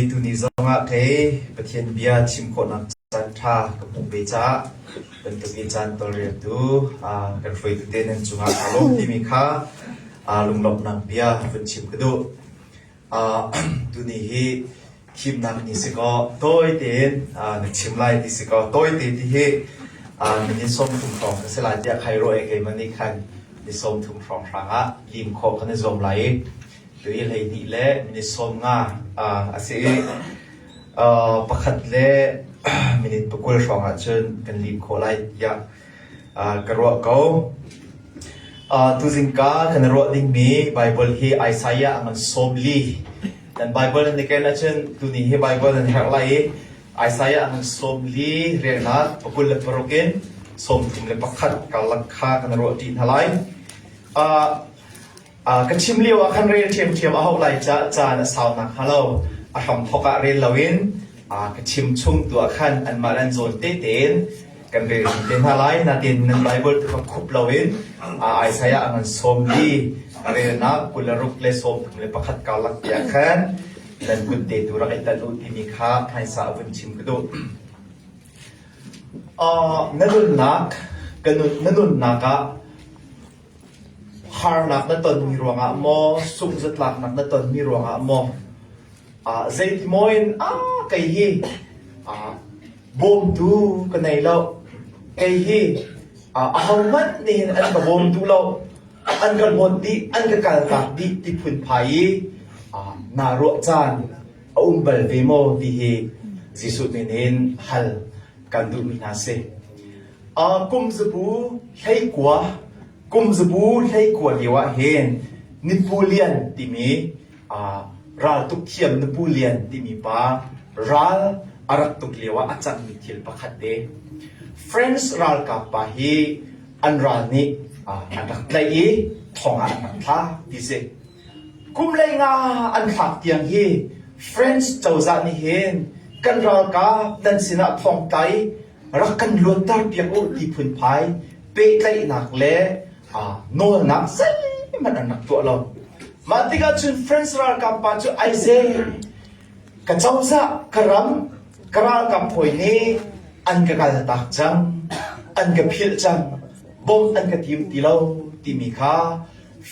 ตุนิจงะเทปเทียนเบียชิมคนนักจันทรากับมุเบจ้าเป็นตุกิจันตัวเรียดูกันไฟตุเตนันจุงะอารมณ์ที่มีค่าลุงหลบนักเบียเป็นชิมกระดูตุนิฮีคิมนักนิสิกอตัวเต็นนักชิมไล่นิสิกอตัวเต็นที่ฮีมันยินส้มถุงทองกันสลายจะใครรู้เองมันนี่คันยินส้มถุงทองฟังลิมโคกันในซอมไลหรืออะไรนี่แหละมันยินส้มง่าอาศัยประคัดเล่มันยินประกวดฟังจนกันลิมโคไลยากระโดดเขาทุสิงกากันรัวดิ้งมีไบเบิลฮีไอซายะมันส้มลีdan Bible ni kena chen tu ni he Bible dan hak lai Isaiah ang som li renat pakul le perokin som tim le pakhat kalakha kan ro tin halai kan chim liu akan re thiam a hok lai cha na saw nak halo a thom thoka re lawin kan chim chung tu akan an malan zon te ten kan re ten halai na tin nan Bible tu khup lawin Isaiah ang som li arena kularuk le som le pakhat kalak ya khan dan kunte tu ra ita lu ti mi kha thai sa vun chim kadu nanun nak kanun nanun naka har nak na ton mi ruanga mo sum zat lak nak na ton mi ruanga mo zait moin kai hi bom tu kanai lo kai hi ahawmat ni an ka bom tu lo an kan hon di an ka kal tak di ti phun phai na ro chan bal ve mo ti he jisu nen hal kan du mi na se kum zbu hlei kwa liwa hen nipulian ti mi ral tuk thiam nipulian ti mi pa ral arak tuk liwa achang mi thil pakhat de friends ral ka pa hi an ral ni anak lai thong anak tha ti se kum lai nga an thak tiang hi friends chawza ni hen kan ral ka dan sina thong tai rak kan luan tar piang o ti phun phai pe lai nak le no nak sai man anak to lo ma ti ga chun friends ral ka pa chu ai se ka chawza karam karal ka phoi ni an ka kal tak chang an ka phil chang bom an ka tim ti lo ti mi kha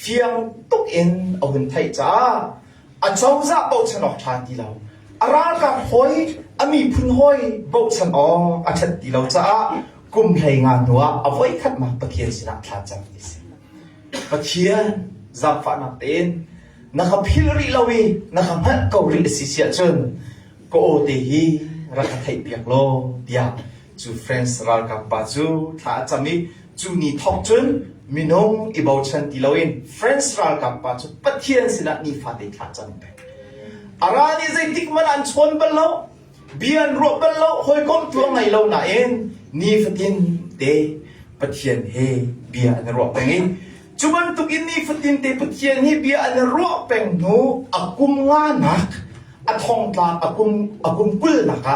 fiang tuk in a hun thai cha a chawza bo chanok tha ti lo aral ka hoi ami phun hoi bo chan o a that ti lo cha kum hlei nga nuwa a voi khat ma pathian sina thla chang ti se pathian zap fa na ten na kha phil ri lawi na kha phat ko ri si sia chun ko o te hi ra kha thai piak lo dia chu friends ral ka pa chu tha chami chu ni thok chun minong ibau chan ti loin friends ral ka pa chu pathian sina ni fa te tha cham pe arani zai tik man an chon bal lo bian ro bal lo hoi kom tu ngai lo na en ni fatin te pathian he bia an ro pengi chuman tukin ni fatin te pathian he bia an ro peng no akum nga nak athong tla akum kul naka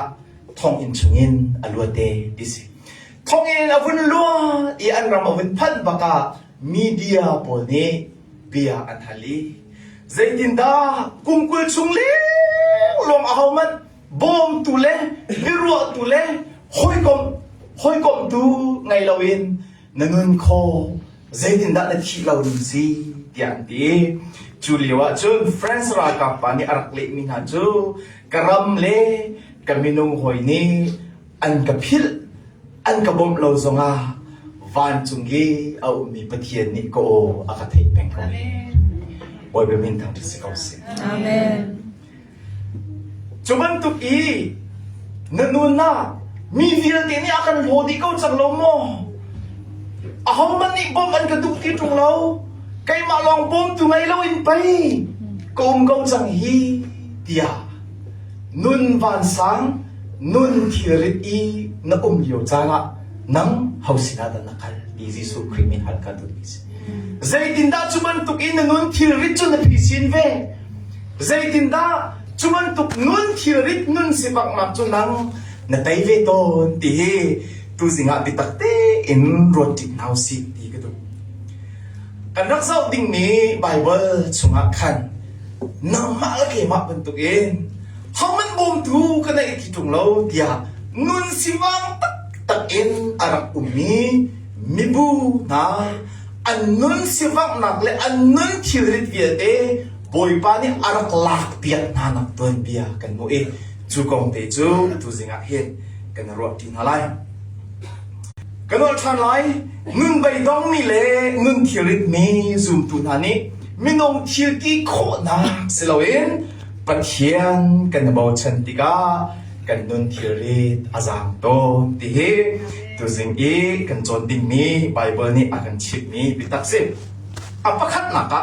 thong in chungin aluate disi thong in avun lo I an ram avun phan baka media pone bia an hali zaitin da kumkul chungle lom ahawman bom tule biro tule hoi kom tu ngai lawin nanun kho zaitin da na thi law nim si tiang ti chuliwa chun friends ra ka pani arakle min ha chu karam le kaminong hoi ni an kapil an kabom lo zonga van chungi au mi pathian ni ko akathei peng ko boy be min thang se ko se amen chuman tu I nanuna mi vil ti ni akan hodi ko chang lo mo ahom man ni bom an ka du ti tung lo kai ma long bom tu ngai lo in pai kom ko chang hi tia nun van sang nun thirit I na liu changa nang hausina da nakal easy so crimin halka tu bis zaitin da chuman tuk in nun thirit chun na pisin ve zaitin da chuman tuk nun thirit nun sipak mak chun nang na tai ve ton ti tu zinga bitakte in roti now si ti ka tu kan rak sau ding mi Bible chunga khan nama lagi mak bentukin haman bom tu kena iki tung lo dia nun siwang tak in arak umi mibu na anun siwang nakle anun thirit viete boy pani arak lak piat nanak ton bia kan mo chu kong te chu tu zinga hin kan ro tin halai kan ol than lai ngun bai dong mi le ngun thirit mi zum tu nani minong thil ki kho na siloin pathian kan bo chan tika kan nun thirit azang to ti he tu zing kan chon ding mi bible ni akan chip mi bitaksim apakhat naka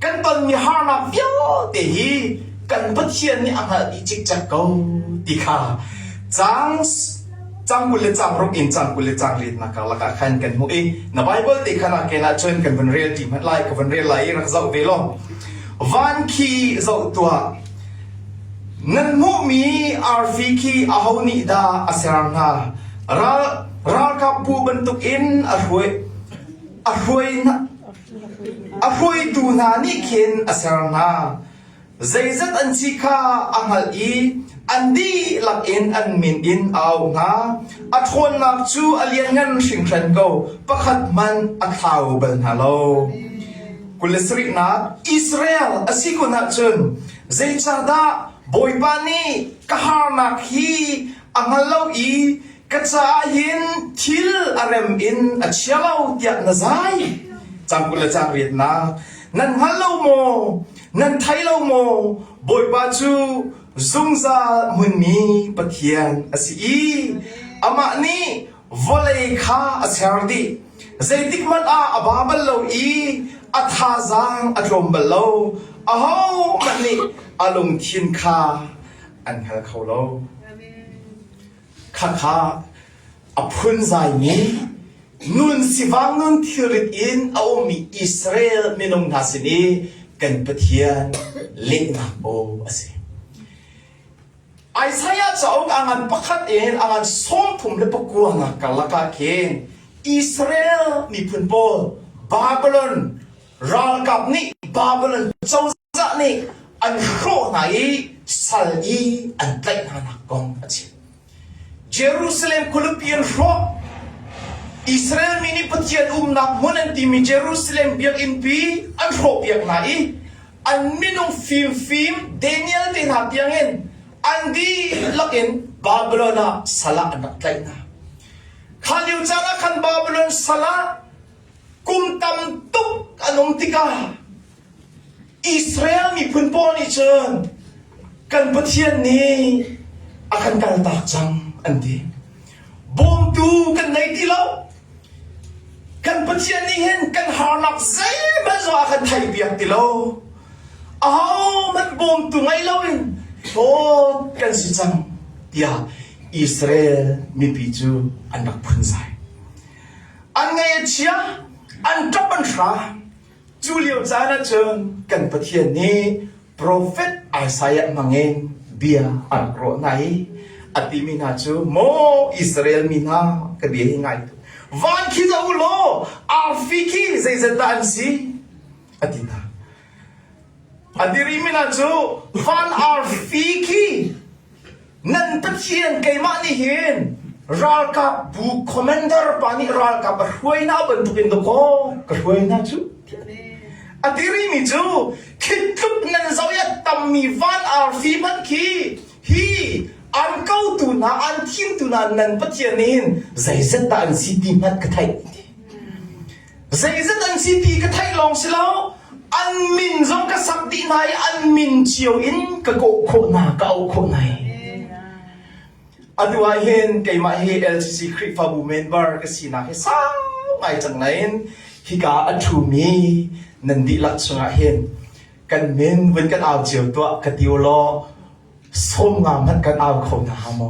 kan ton mi harna vyo te hi kan pathian ni anga ichik chakau tika chang kule chang rok in chang kule chang lit na ka laka khan kan mu na bible te khana ke na chen kan van real ti mat lai ka van real lai rak zau ve lo van ki zau tua nan mu mi arfi ki ahoni da asram na ra ka pu bentuk in ahoi tu na ni kin asram na zaizat an chika angal andi lak in an min in aw nga athon nak chu alian ngan sing than go pakhat man athau bal halo kulesri na Israel asiko na chun zaichada boybani kahar nak hi angalo kacha yin thil arem in achialo tia na zai changkula chang riat na nan halo mo nan thailo mo boyba chu zungza munmi pathian asi ama ni volei kha asardi zaitik man a ababal lo athazang atrom balo aho mani alung thin kha an hal kholo kha aphun zai ni nun siwang nun thirit in aomi Israel minung nasini kan pathian lingna o asi Isaiah chaog angan pakhat in angan somphum le pakua na kalaka ken Israel mi phunpol Babylon ralkap ni Babylon chawza ni an ro nai sal an tlai na kong achi Jerusalem kulupian ro Israel mini pathian nak munan timi Jerusalem biak in pi an ro biak nai an minung film Daniel tin hatiangin andi lakin Babylon na sala anak tlay na khaliw jana kan Babylon sala kumtam tuk anong tika Israel mi punpo ni chen kan pathian ni akan kaltak jang andi bom tu kan nai tilaw kan pathian ni hen kan harnak zay bazo akan thay biak tilaw man bom tu ngay lawin kan si chang dia Israel mi piju anak punzai an ngay chia an tapan tra Julio jana chen kan pathian ni prophet Isaiah mangin bia an ro nai atimi na chu mo Israel mina kabi ngai tu van khiza ulo afiki zaizatan si atita adiri mina chu van arfiki nan pathian kay mani hin ralka bu commander pani ralka barhuay na bentukin do ko kahhuay na chu adiri mi chu khitluk nan zawya tammi van arfi man ki hi an kau tu na an thim tu na nan pathian hin zaizat ta an city mat kathai zaizat an city kathai long silo an min zong ka sakti nai an min chiu in ka ko kho na ka au kho nai adua hen kai ma he LCC Creek fa member ka sina he sa ngai chang lain hi ka athu mi nan di lak chunga hen kan men wen kan au chiu to ka tiu lo som nga man kan au kho na ha mo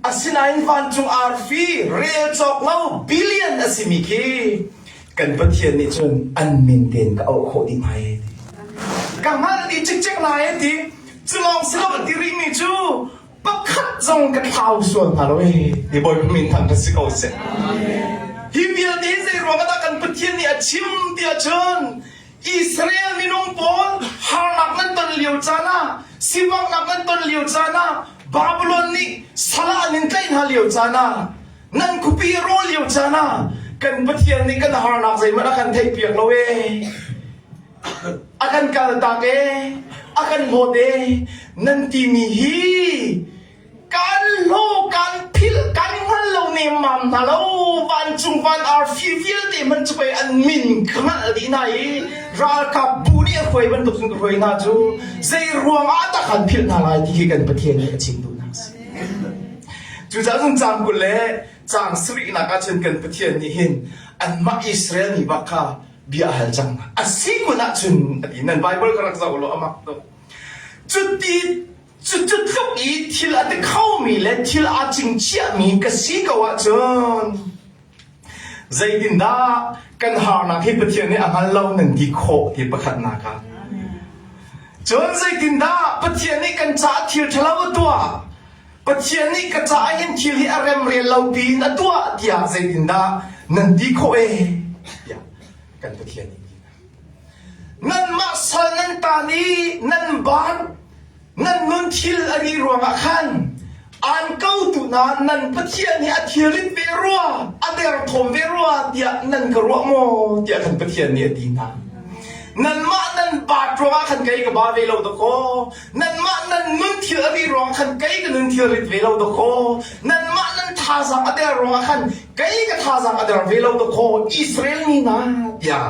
asinain van chung arfi real chok lo billion asimiki kan pathian ni chun an min ten ka au kho di mai ka mal di chik chik lai ti chulong silo ti ri mi chu pakhat zong ka thau suan ha loi di boy min thang ka siko se hi bia ni se ro ka kan pathian ni achim ti achun อิสราเอลมีน้องปอนฮานักนั้นต้นเลียวจานะสิวังนักนั้นต้นเลียวจานะบาบิโลนนี่สลานินใกล้หาเลียวจานะนั่นคุปีโรเลียวจานะกันปะเทียนนี่กันฮานักใจมันอากันไทยเปียกเราเอakan kaltake akan hode nanti mihi kan lo kan phil kan hal lo ne mam na lo van chung van ar fil te man chpai an min khan di nai ra ka bu ni khoi ban tuk chung khoi na chu sei ruang a ta khan phil na lai ti kan pathian ni chim du na chu ja chung chang ku le chang sri na ka chen kan pathian ni hin an ma Israel ni ba ka biya hal chang asiko na chun nan bible karak za ulo amak to chuti chut khop i thil at khau mi le thil a ching chia mi ka si ka wa chun zaidin da kan har na hi pathian ni amal lo nan di kho ti pakhat na ka chun zaidin da pathian ni kan cha thil thalaw to pathian ni ka cha hin thil hi arem re lo pi na to tia zaidin da nan di kho eกันตะเคียนอีกนั่นมาสนันตานีนั่นบานนั่นนุนทิลอดีรวงอาคันอันเก้าตุนานนั่นปะเทียนนี่อธิริตเวรัวอเดรทมเวรัวเดียนั่นกรัวโมเดียกันปะเทียนนี่ดีนานั่นมานั่นบาดรวงอาคันไกกับบาเวลาตะโกนั่นมานั่นนุนทิลอดีรวงอาคันไกกับนุนทิริตเวลาตะโกนั่นมานั่นทาสังอเดรรวงอาคันไกกับทาสังอเดรเวลาตะโกอิสราเอลนี่นะอย่า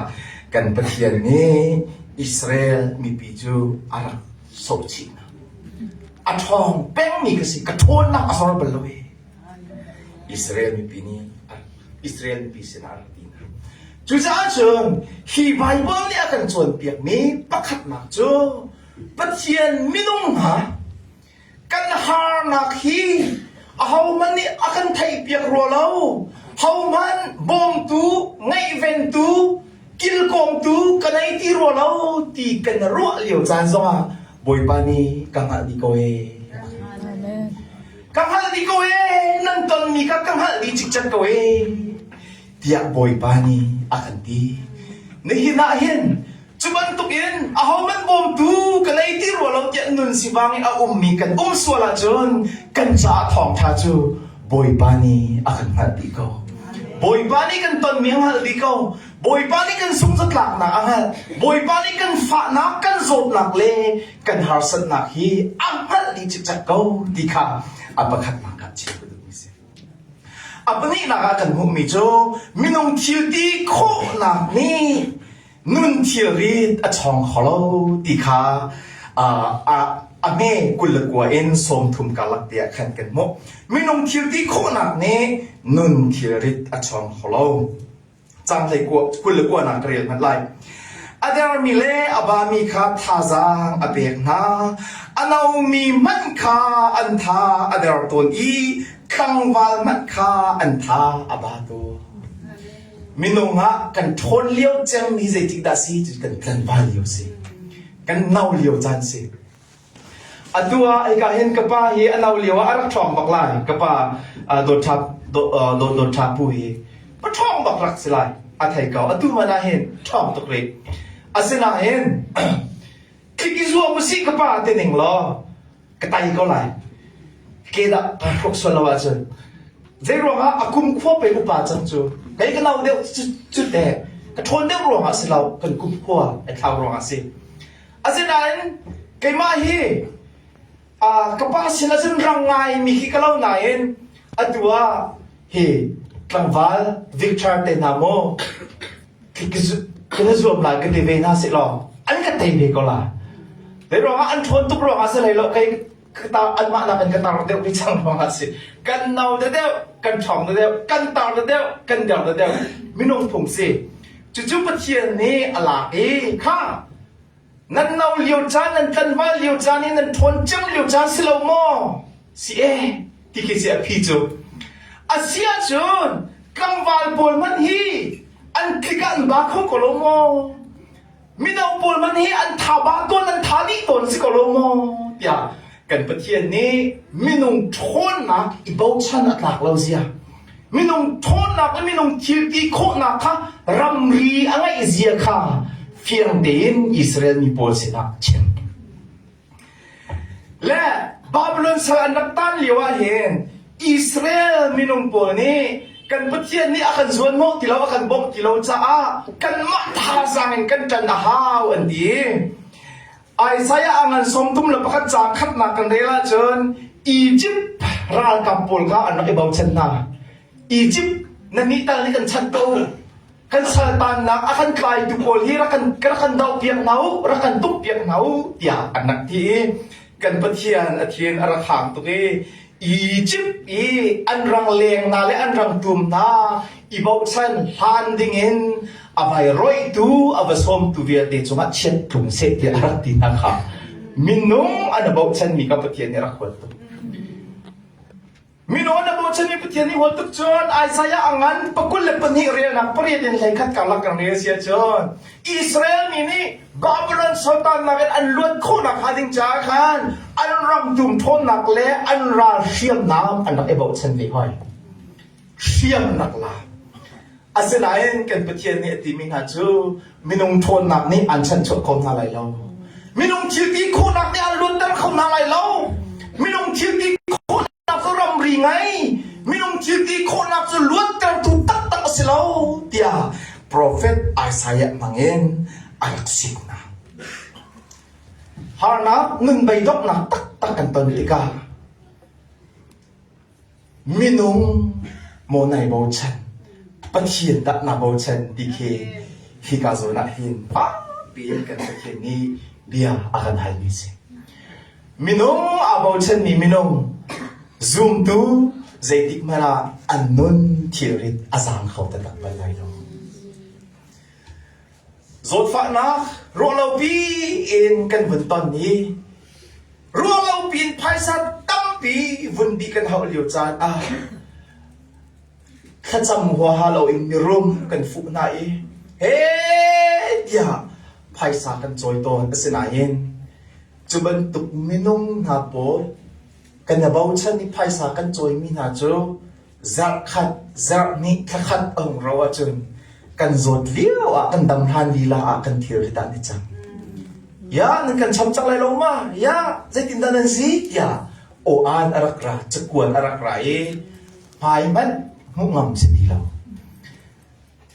กันปะเทียนนี้อิสราเอลมีปีจูอารักโซชินะอัฐองแป้งมีกสิกระโทนนักอสรบลเวอิสราเอลมีปีนี้อิสราเอลมีปีเสนาอาดีนะจุจ้าเชิญฮีไบเบิลเนี่ยกันส่วนเปียกมีประคัดนักจูปะเทียนมินุ่งหากันหานักฮีเอามันนี่อากันไทยเปียกรัวเราเอามันบอมตูไงเวนตูกิลกองตูกันไอที่รัวเราตีกันรัวเหลียวจานซะบอยปานีกังหัดดีโกเอกังหัดดีโกเอนั่นตอนมีกังหัดดีจิกจักโกเอที่อยากบอยปานีอากันดีในหินาเห็นจุบันตุกินเอามันบอมตูกันไอที่รัวเราจะนุนสิบางอามีกันสวลาจนกันจ่าทองทาจูบอยปานีอากันหัดดีโกบอยปานีกันตอนมีหัดดีโกบอยปานี่กันสุ่มสักหลักหนักอ่ะบอยปานี่กันฝาหนักกันโจดหนักเลยกันหาสันหนักฮีอันนั้นดีจิตจักรดีค่ะอัปขัดนักกันเชื่อดูมิเสียอัปนี้นักกันหุ่มมิโจมินงทิวดีโคหนักนี่นุนทิวรีดอชองฮอลดีค่ะเมกุลกัวเอ็นสมทุมกาลักเดียขันกันโมมินงทิวดีโคหนักนี่นุนทิวรีดอชองฮอลจำเลยกุลกัวนักเรียนมันไล่อเดอร์มิเล่อบามีคาทาซังอเบกนาอันเอามีมันคาอันทาอเดอร์ตัวอีคังวาลมันคาอันทาอบาตัวมินงฮะกันทนเลี้ยวเจ้ามีใจจิกดาซีจุดกันวาเลี้ยวสิกันเน่าเลี้ยวจันสิอันตัวไอ้กาเห็นกับป้าเฮอันเน่าเลี้ยวอารักทองบักไล่กับป้าโดนทับผู้เฮปะท่องบักรักสิไลอาไทยเก่าอันตัวมันน่าเห็นท่องตกเล็กอาเซน่าเห็นคลิกซัวมุสิกับป้าเต็นหนึ่งล้อกระต่ายก็ไล่เกดะพารกสลาวะจันเจรวงฮะอากุมขั้วไปอุปาจังจูไอ้กันเราเดียวจุดเด็กกระทนเดียวรวงฮะสิเรากันกุมขั้วไอ้ข่าวรวงฮะสิอาเซน่าเห็นไก่มาฮีกับป้าสินะจันรังไงมีขี้กะเล่าไหนเห็นอันตัวเฮกลางวันวิกตอร์เตนาโมคือส่วนหลังก็เดวินาสิหรออันก็เตยก็ล่ะแต่รองอันทนทุกรองอาศัยหรอกใครคือตาอันมาหน้าเป็นกันตาเดียวพิจังรองอาศัยกันเนาเดียวกันถ่องเดียวกันตาเดียวกันเดียวเดียวไม่น้องผงสิจู่ๆปะเทียนนี้อะไรค่ะนั่นเนาเลี้ยวจานนั่นกันว่าเลี้ยวจานนี่นั่นทนจังเลี้ยวจานสิเราโม่สิที่คิดเสียพี่จูอาเซียจนกังวาลบอลมันฮีอันคลิกันบาคุกโลโมมินาบอลมันฮีอันทาบาตัวนั้นทานี่ตัวสิกโลโมอย่ากันประเทศนี้มินุงทนนักอีบ่ชันอัตลักเราเสียมินุงทนนักมินุงทิลตีโคนักค่ะรำรีอะไรเสียค่ะ เพียงเดินอิสราเอลมีโพลสินะเช่นและบาบิโลนสารนักตันเลียวเห็นอิสราเอลมีนงโพลนี้กันประเทศนี้อาการส่วนมากที่เราอาการบอกที่เราจะกันมาท้าสังกันจันอาหาวอันดีไอ้สายอังสมทุมละพักจากขัดนักกันเดล่าจนอียิปต์รากับโพลข้าอันนั้นไอ้บ่าวชนะอียิปต์นั่นนี่ตั้งนี่กันชัดโตกันสารตันนักอาการกลายดูโพลที่รักันดาวเปียกหนาวรักันตุกเปียกหนาวอย่าอันนักที่กันประเทศอาเทียนอาราขางตัวเออียิปต์อันรังเลงนาและอันรังตุมนาอีบ่าวชันฮันดิงินอาวัยรอยตูอาวัยสมตูเวียเดจงะเช็ดถุงเสกเดียรักดินักค่ะมินุงอันบ่าวชันมีกับประเทศนี้รักวัดตุมินุงอันบ่าวชันมีประเทศนี้วัดตุจนไอซายาอังอันปะกุลเลปนิเรียนักประเทศนี้ขัดกันลักกันเรียเสียจนอิสราเอลนี่บาบิโลนสุลต่านนักอันล้วนโคนักหาดิงจาคันอันรังจุ่มทนนักเละอันราเชียมน้ำอันนักเอบาวชันนี่ห้อยเชียมนักลาอาศัยนั่นกันประเทศนี้ที่มินาจูมินุงทนนักนี่อันฉันชดคนอะไรเรามินุงชีวิตโคนักนี่อันล้วนแต่คนอะไรเรามินุงชีวิตโคนักก็รำรีไงมินุงชีวิตโคนักจะล้วนแต่ถูกตักสิเราเดียโปรเฟตไอซายะมังเอ็นanak sikna harna ngun baydok na tak kan tika minung mo nai bauchan pathian tak na bauchan dikhe hikazo na hin pa pin kan pathian ni dia akan hal ni se minung abauchan ni minung zoom tu zaitik mara annun thirit azang khau ta tak balai lo Zot fa nak rolau pi in kan vun ton ni rolau pin paisa tampi vun bi kan hau liu chan khacham hua halo in rum kan fu na he ya paisa kan choi ton asina yin chuban tuk minung na po kan na bau chan ni paisa kan choi mi na chu zar khat zar ni khat ong rawa chun kan zot liu kan dam han lila kan thir ta ni chang ya nan kan cham chak lai lo ma ya zai tin dan nan si ya o an arakra chakwan arakra pai man mu ngam se di lo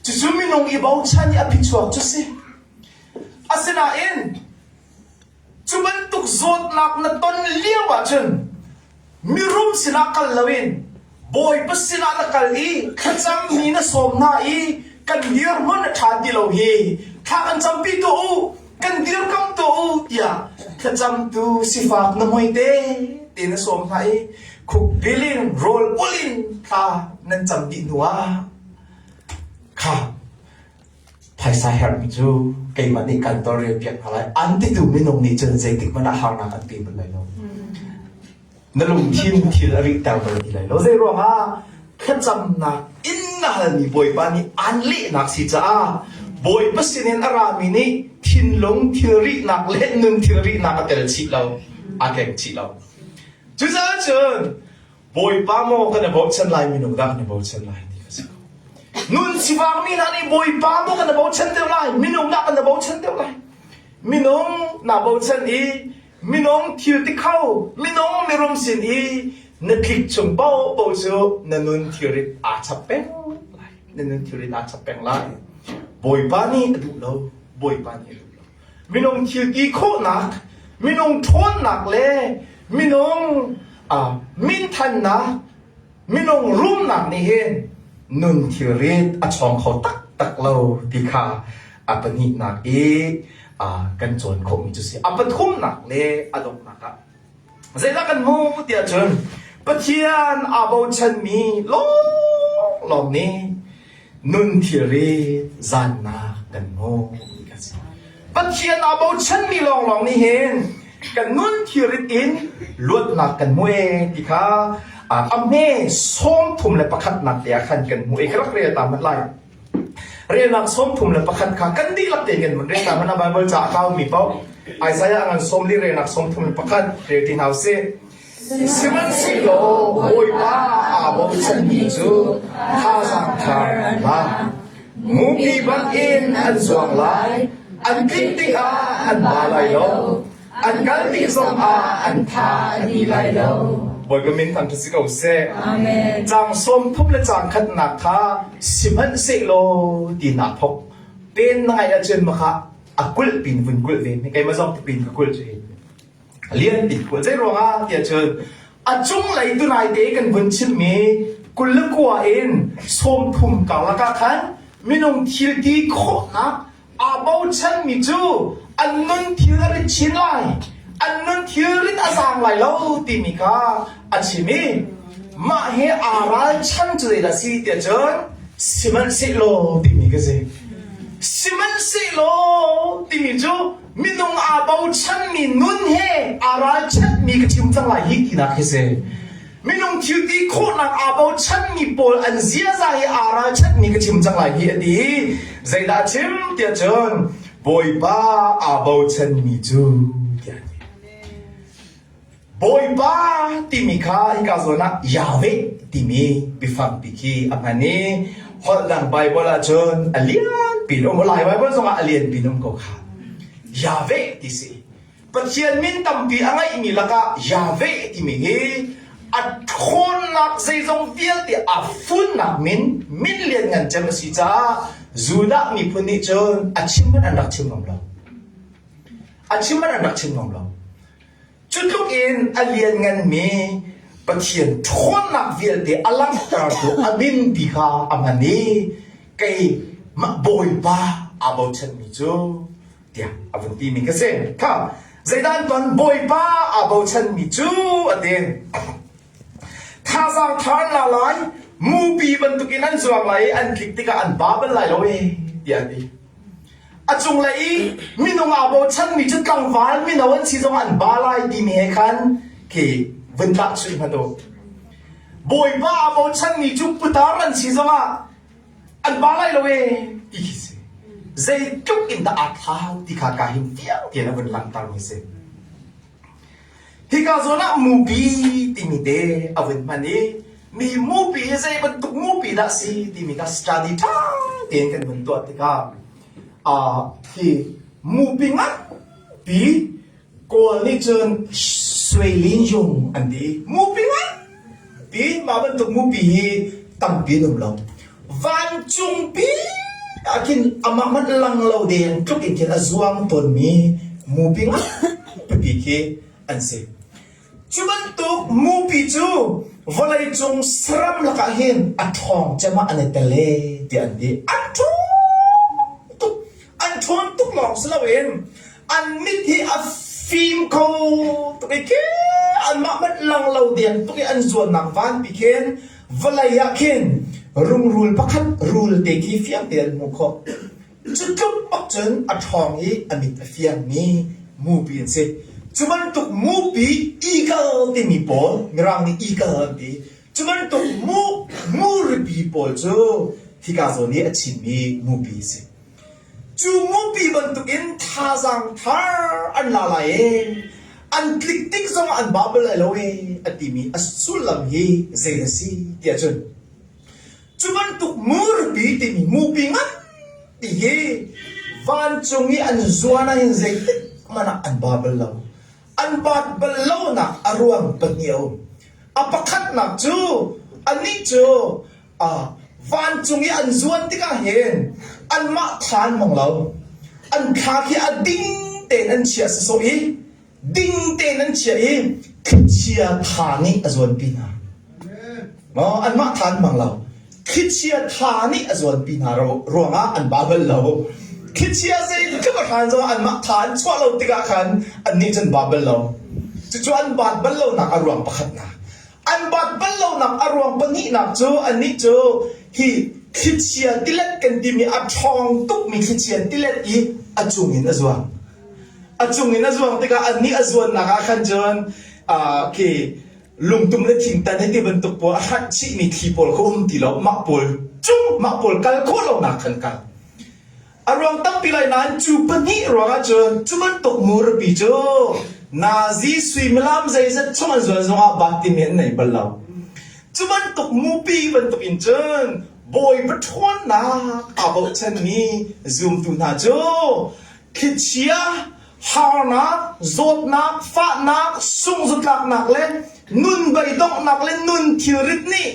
chu sumi nong I bau chan ya pichuak chu si asina in chu ban tuk zot nak na ton liu wa chun mirum sina kal lawin boy pasina na kal khacham ni na som na kan dir mon tha di lo hi kha kan champi to kan dir kam to ya kha cham tu sifak na moi te tin som thai khuk bilin roll ulin kha nan cham di nuwa kha phaisa her mi chu kai mani kan to re piak halai anti tu minong ni chen zai tik mana har na kan ti ban lai lo na lung thim thil ari ta ba di lai lo zai ro ha kha cham na inna ni boy pa ni anli nak si cha boy pasinin arami ni thinlong thiri nak le nun thiri nak atel chi lo akeng chi lo chu za chun boy pa mo kana bo chan lai minung dak ni bo chan lai ni ka sa nun si wang mi na ni boy pa mo kana bo chan te lai minung dak kana bo chan te lai minung na bo chan minung thil ti khau minung mirum sin na klik chung bao bao chu na nun thirit a chapeng lai na nun thirit a chapeng lai boy pa ni adu lo boy pa ni adu lo minong thil ki kho nak minong thon nak le minong min than na minong rum nak ni hen nun thirit a chong kho tak lo ti kha apani nak kan chon kho mi chu si apathum nak le adok nak a zela kan mu tia chun Patian abau chan mi long ni nun thiri zan na kan mo Patian abau chan mi long ni hen kan nun thiri in luat na kan mo ti kha ame som thum le pakhat na te khan kan mo krak re ta mat lai re nak som thum le pakhat kha kan di lak te kan mon re ta mana bible cha ka mi pau Isaiah ngan som li re nak som thum le pakhat re tin house Siman silo boy pa abong chan mi chu tha sang thar la mu pi ban in an zuang lai อันคิดติอาอันบาไลโลอันกันติสมอาอันทาดีไลโลบอยก็มินทันทุสิกเอาเซจางสมทุบและจางขัดหนักท่าสิมันเสโลดีนักพกเป็นไงอาจารย์มาค่ะอักุลปินวุ่นกุลเวนใครมาส่งปินกุลจะเห็นเลี้ยนปินกุลใจร้องอ่ะที่อาจารย์อาจุงไหลตุนายเด็กันวุ่นชิมมีกุลกัวเอ็นสมทุมกาลกะขันมินงทิลดีโคนักอาบ่าวฉันมิจูอันนั้นทิลริชินไลอันนั้นทิลริตอาสังไลเล่าติมิกาอาชิมีมาเฮอาราฉันจะได้สิที่อาจารย์สิมันเสโลติมิกาเซสิมันเสโลติมิจูมินงอาบ่าวฉันมีนุนเฮอาราฉันมีกชิมจังไลฮิกินักเซมินงทิวดีโคนักอาบ่าวฉันมีบอลอันเสียใจอาราฉันมีกชิมจังไลฮิอดีใจดาชิมที่อาจารย์บอยบ้าอาบ่าวฉันมีจูบอยบ้าติมิคาฮิกาโซนะยาเวติมีบิฟังปิกีอันนี้ฮอลลังไบเบิลอาจารย์อเลียนปีนอมลายไบเบิลส่งอเลียนปีนอมก็ขาดยาเวติสิปัจเจียนมินตัมปีอังไงมีละกายาเวติมีอัดคนนักใจจงเฟียติอัฟุนนักมินเลียนเงินจำสิจ้าจูดามีพุนิจนอัชิมันอันดักชิมน้องเราอัชิมันอันดักชิมน้องเราจุดลูกอินอเลียนเงินมีปัจเจียนคนนักเฟียติอลังตาตัวอบินปีกาอามันนี้ไกมาบอยบ้าอาบ่าวฉันมีจูเดียอาวันที่มีกษัตริย์ค่ะใจด้านตอนบอยบ้าอาบ่าวฉันมีจูอเดียท่าสังทานละลายมูปีบรรทุกินันสว่างไหลอันคลิกติกาอันบ้าเป็นไหลเราเองเดียดีอาจงไหลมินงอาบ่าวฉันมีจุดกลางวันมินวันที่จงอันบ้าไหลดีมีให้คันที่วันตัดสุดมาดูบอยบ้าอาบ่าวฉันมีจุดพุทธารันที่จงอันบ้าไหลเราเองอีกสิใจจุกอินตาอัดท้าที่ข้าการหินเที่ยงที่นั่นวันหลังตามิเซฮิกาโซนะมูบีที่มีเดอวันมันนี้มีมูบีใจบรรทุกมูบีดักสิที่มีการสตัดดี้ท่าเตียนกันบรรทุกที่ข้าที่มูบีงั้นปีก่อนนี้จนสวยลิ้นยงอันนี้มูบีงั้นปีมาบรรทุกมูบีตั้งปีนุ่มลงวันจุงปีอากินอามามันลังเราเดียนทุกอินเทอร์ซวงตนมีมูบีงั้นปีเกอันเซจุบันตุกมูปีจูวลัยจงสรัมลักเห็นอัดทองจะมาอันเตเลที่อันดีอันทอนตุกหลอกสลาเวนอันมิที่อัฟฟิมเขาตุกเกอันมามันลังเราเดียนตุกอันส่วนนักฟันปีเคนวลัยเคนรุ่งรูลพักรูลเด็กที่เฟียงเดียนมุขจุดจบปักจนอัดทองนี้อันมิตเฟียงนี้มูปีนเซจุบันตุกมูปีอีกาที่มีปอมีรังนี้อีกาที่จุบันตุกมูรบีปอจูที่กาโซนี้อชิมีมูปีเซจูมูปีบันตุกอินท่าสังท่าอันลาลายอันคลิกติ๊กซงอันบาเบลเลวอันที่มีอัสุลัมฮีเซนซีที่จุนจุบันตุกมูรบีที่มีมูปีงั้นที่วันจงนี้อันจวนอันเซติมันอันบาเบลเลวอันบาดเบลโลนักอารวงปะเนียวอปคัดนักจูอันนี้จูวันจงยันจวนที่กาเห็นอันมาทานมองเราอันขาขี้อดิ้งเตนันเชียสโซอีดิ้งเตนันเชียอีคิดเชียทานี่อจวนปีนาอันมาทานมองเราคิดเชียทานี่อจวนปีนารัวงาอันบาเบลโลคิดเชียสิก็มาทานจงอันมาทานชั่วเราติกาขันอันนี้จนบาเบลโลจู่อันบาดเบลโลนักอารวงประคัดนะอันบาดเบลโลนักอารวงปนีนักจู่อันนี้จู่ฮีคิดเชียติเล็ดกันที่มีอัดทองตุกมีคิดเชียติเล็ดอีอัดจุงอินอัจวงติกาอันนี้อัจวงนักขันจนที่ลุงตุ้มเล็ดทิ้งแต่ในที่บรรทุกปัวฮัดชีมีขี้ปอลเขาตีเรามักปอลจุ้งมักปอลกันโคลนักขันกันอารวงตั้งปีไรนั้นจูปนิรวงจนจูมันตกมูรปีโจนาซีสวิมลามใจจะช่วงส่วนส่งอาบัติเมียนในบัลลังจูมันตกมูปีมันตกอินเจนบอยปะทวนนาอาบฉันมีซูมตุนาโจ คิดเชียหานักโจดนักฟ้านักสุ่งจุดหลักนักเล่นนุนใบดอกนักเล่นนุนทิริตนี่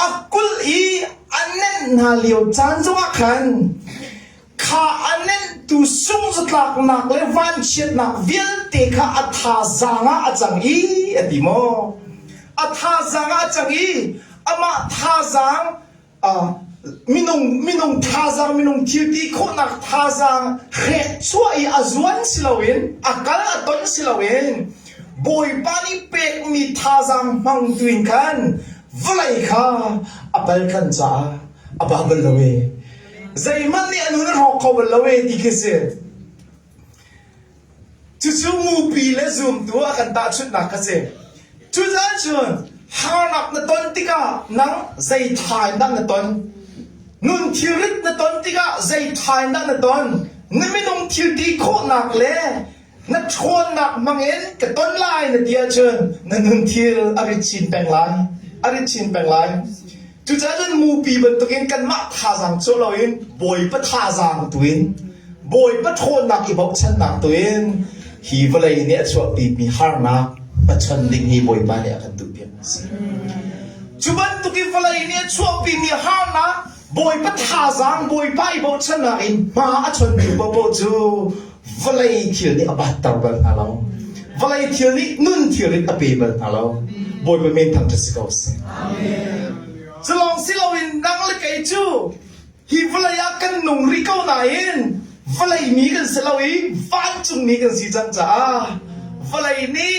อักุลอีอันนั้นนาเลียวจานจงขันข้าอันนั้นตูสุ่งจุดหลักนักเล่นวันเชียนักเวียนเตะข้าอัฐาจางอาจังอีอดีโมอัฐาจางอาจังอีอามาท่าจางมินงท่าจางมินงทิวตีโคนักท่าจางเขตช่วยอาจวนสิลาวินอาการอัตนสิลาวินบอยปานิเป็กมีท่าจางมังตุินกันวลัยข้าอับเปิลกันจ้าอับบัลลเวใจมันนี่อนุนรอกเขาบัลลเวดีกิเซจู่ๆมูปีและซูมตัวกันตาชุดนักกิเซจู่ๆจนหานักนตนติกานังใจทายนักนตนนุนทิริตนตนติกาใจทายนักนตนนั่นไม่ต้องทิวตีโคนักเลยนัดชวนนักมังเอ็นกับต้นลายนเดียเชิญนั่นนุนทิลอริชินแปลงลายอริชินแปลงลายจู่ๆจนมูปีบรรทุกเองกันมาท่าจังโจลอยน์บอยปะท่าจังตัวเองบอยปะชวนนักอีบอกฉันนักตัวเองฮีวเลยเนี่ยชวนปีมีฮาร์นักปัจจุบันดิ้งฮีบอยปาเนี่ยกันตุเปียนจุบันตุกิฟลายเนี่ยชวนปีมีฮาร์นักบอยปะท่าจังบอยไปบอกฉันนักอินมาชวนปีบอกจูวลายเที่ยวนี่อบัตตาบัลนาเราวลายเที่ยวนี่นุ่นเที่ยวนี่อเปบัลนาเราบอยไปเมนทางจะสิกเอาสิจะลองสิเราอินนั่งเล็กไอจูฮีวลายกันนุ่งริกเอาไหนอินวลายมีกันสิเราอินฟันจุงมีกันสิจังจ้าวลายนี่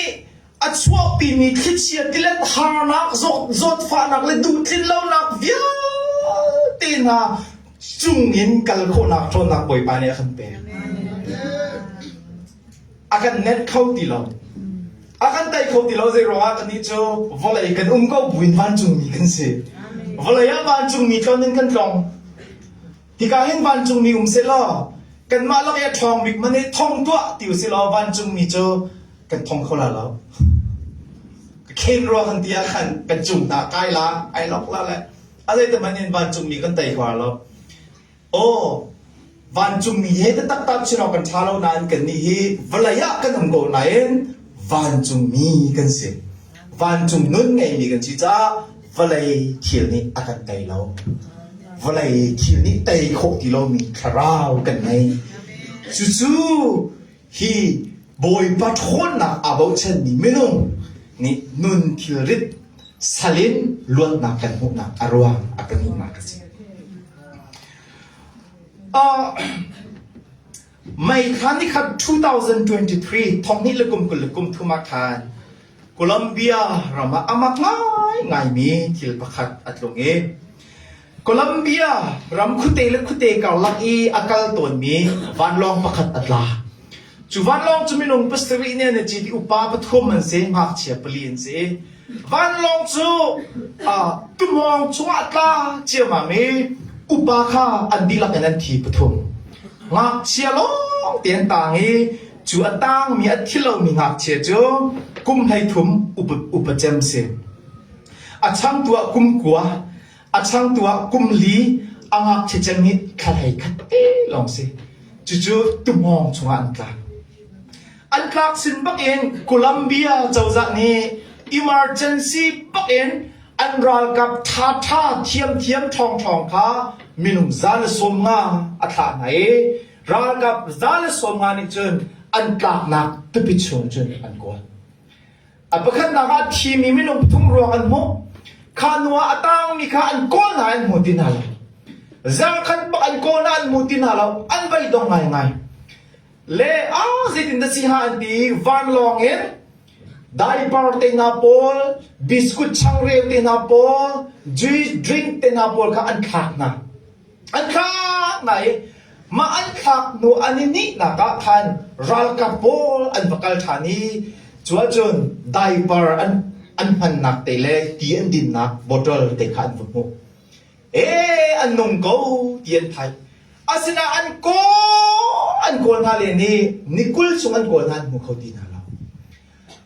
อัดชัวปีมีคิดเชียติเล่นหานักจดฟ้านักเลยดูทินเรานักวิวตีน่ะจุงอินกัลโคนักโทนักบอยปาเนี่ยขันเปอาการเน็ตเข้าตีเราอาการไตเข้าตีเราจะรอกันนี่จ้าวลายกันก็บุญวันจุงมีกันสิวลายวันจุงมีตอนนึงกันตรงที่การเห็นวันจุงมีเสร็จแล้วกันมาแล้วก็ทองบิ๊กมันนี่ทองตัวติวเสร็จแล้ววันจุงมีจ้ากันทองเขาละแล้วเข่งรอกันเดียกันกันจุงตาใกล้ละไอ้ล็อกละแหละอะไรแต่มันเห็นวันจุงมีกันไตกว่าแล้วโอ้วันจุงมีเฮตตักตักชินอกันชาเรานานกันนี่เฮวลายกันทำโกนไหนวันจุงมีกันสิวันจุงนุ่นไงมีกันจีจ้าวลายเที่ยวนี้อากันไตเราวลายเที่ยวนี้ไตโคที่เรามีคราวกันไงจู่ๆฮีบอยปัดคนนะอาบอกฉันนี่ไม่น้องนี่นุ่นทิลริตสลินล้วนนักกันหุนักอารวาอากันนี่มากสิไม่ทันนี่ครับ2023ท้องนี้เลยกุมทุมาคานโคลัมเบียเรามาอามักง่ายมีทิลประคัดอัดลงเอโคลัมเบียรำคุเตลคุเตกาลักอีอากาลตัวมีวันลองประคัดอัดลาจูวันลองจะมีนงปัสตรีเนี่ยจีที่อุปาปฐมมันเสียงหักเฉียบเปลี่ยนเสียวันลองจูตุ้มองชวัดลาเจียมามีอุปาข้าอันดีลักนั้นทีปฐมงักเชียลงเตียนต่างฮีจูอันต่างมีอันที่เรามีงักเชียจูกุมให้ถุมอุปเจมเสียอาช่างตัวกุมกัวอาช่างตัวกุมลีอังหักเชียจังนี้ขัดให้ขัดลองสิจู่ๆตุ้มองชวัดลาอันคลักสินปักเองโคลัมเบียเจ้าจากนี้ emergency ปักเองอันรัลกับท่าเทียมทองค่ะมินุซาลสมงาอัฐาไหนรัลกับซาลสมงานี่จนอันกลักนักตุปิชงจนอันกวนอันประคันนักทีมีมินุทุ่งรวงอันมุขานัวอัตังมีขาอันก้อนอันมุตินาลจังขันปักอันก้อนอันมุตินาลอันไปดองไงเลสิตินดสิฮาอันดีวันลองเองไดปาร์เตนาโปลบิสกุตช่างเรียวเตนาโปลจุยดริงเตนาโปลค่ะอันขักนะอันขักไหนมาอันขักนูอันนี้นะก็ทันรัลกับโปลอันประกาศฐานีจัวจนไดปาร์อันพันนักเตเลตีอันดินนักบอทลเตขันฟุกมุอันนงกูตีอันไทยอาศินาอันโกนฮาเลนี่นิคุลสุงันโกนฮันมุขดีนาเรา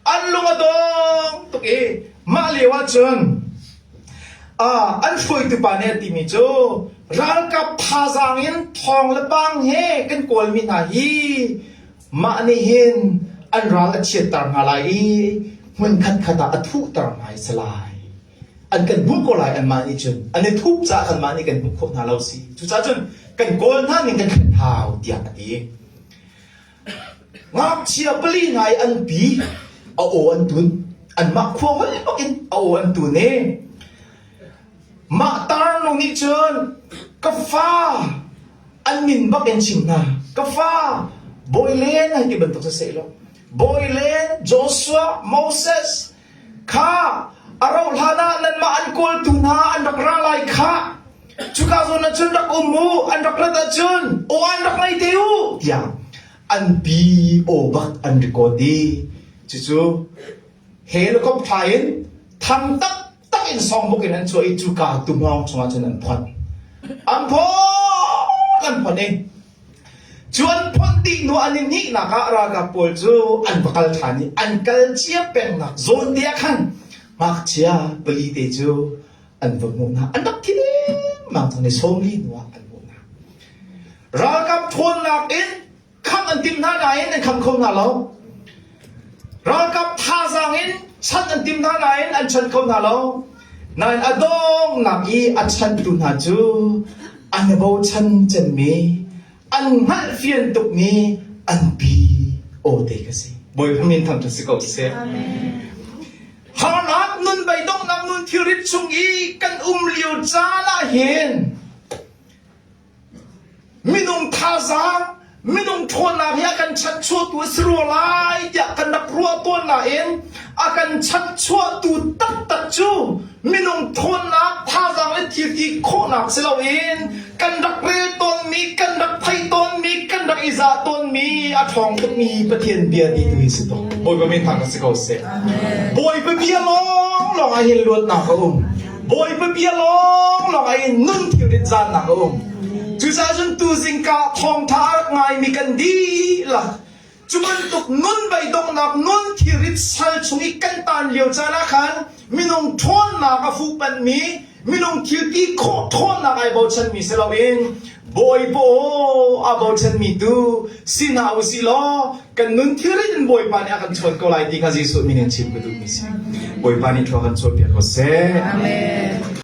อันลุงอดงตุกเอมาเลวะจนอันช่วยตุปาเนี่ยติมิโจ รัลกับพาจางอินทองและบางเฮกันกวลมินาฮีมานี่เห็นอันรัลเชียตารอะไรมันขัดขดาอทุตารหายสลายอันกันบุกอะไรอันมานี่จนอันนี้ทุบจากอันมานี่กันบุกคนหาเราสิทุกจนกันโกนท่านนี่กันขัดเท้าเดียกดีงับเชียบลีนายอันปีเอาโออันตุนอันมาควงวันนี้กินเอาอันตุนเองมาตาลงนี่เชิญกาฟ้าอันมินบักเอ็นชิมนากาฟ้าบอยเลนให้ที่บรรทุกเสร็จแล้วบอยเลนโจชัวโมเสสข้าอาราลานานั้นมาอันกอลตุนาอันรักราไลข้าจุกาโซนัชนรักอุมูอันรักระดัชนโออันรักไม่เดียวอย่างอันบีโอบักอันริโกดีจู่ๆเฮลก็พายทำตักอินสองบุกินอันช่วยจุกาตุมองชงอาจนันพันอันพอเองจวนพอนดีนัวอันนี้นักรากาปูจูอันบักลทานีอันกัลเชียเป็นนักโซนเดียขันมักเชียบลีเตจูอันบักมุนาอันดับที่นี่มังทำในโซมลีนัวอันมุนารากาทวนนักอินคำอันติมท่าไหนอันคำคงน่าเราเรากับท่าสังอินฉันอันติมท่าไหนอันฉันคงน่าเรานั่นอดงนักอีอันฉันตุนหาจูอันเบาฉันจะมีอันหัดเฟียนตุกมีอันบีโอเดกสิบอยพมินทำทุกสิ่งเสียหานับนุนใบดงนับนุนทิริชุงอีกันเลียวจ้าละเห็นมินุงท่าสังมินงทวนนาเฮียกันชัดชัวตัวสรัวลายอยากกันนับรัวตัวนาเองอากันชัดชัวตัวตัดจูมินงทวนนาพาจังเลยที่โคนักเสลาเองกันดักเรตนมีกันดักไทยตนมีกันดักอิซาตนมีอาทองก็มีประเทศเบียดีตัวอิสตบอยก็ไม่ทางกันสิเขาเสียบอยไปเบียลองไอ้เห็นลวดหนักอุ้มบอยไปเบียลองไอ้นุ่นที่ริจานหนักอุ้มจุดจนตัวสิงกาทองทาร์ไงมีกันดีล่ะจุมันตกนุ่นใบดงนักนุ่นที่ริดสัลชงอีกันตานเลียวจานะคันมินงทอนนักฟูปันมีมินงคิวตีโคทอนนักไอบ่ฉันมีเสลาเองบอยโบอาบ่ฉันมีดูสินาอุสิลอกันนุ่นที่ริดบอยปานี่อากันชวนก็ไล่ที่ข้าจิสุมินชิมก็ดูมิสิบอยปานี่ทว่ากันชวนเปียกก็เซ่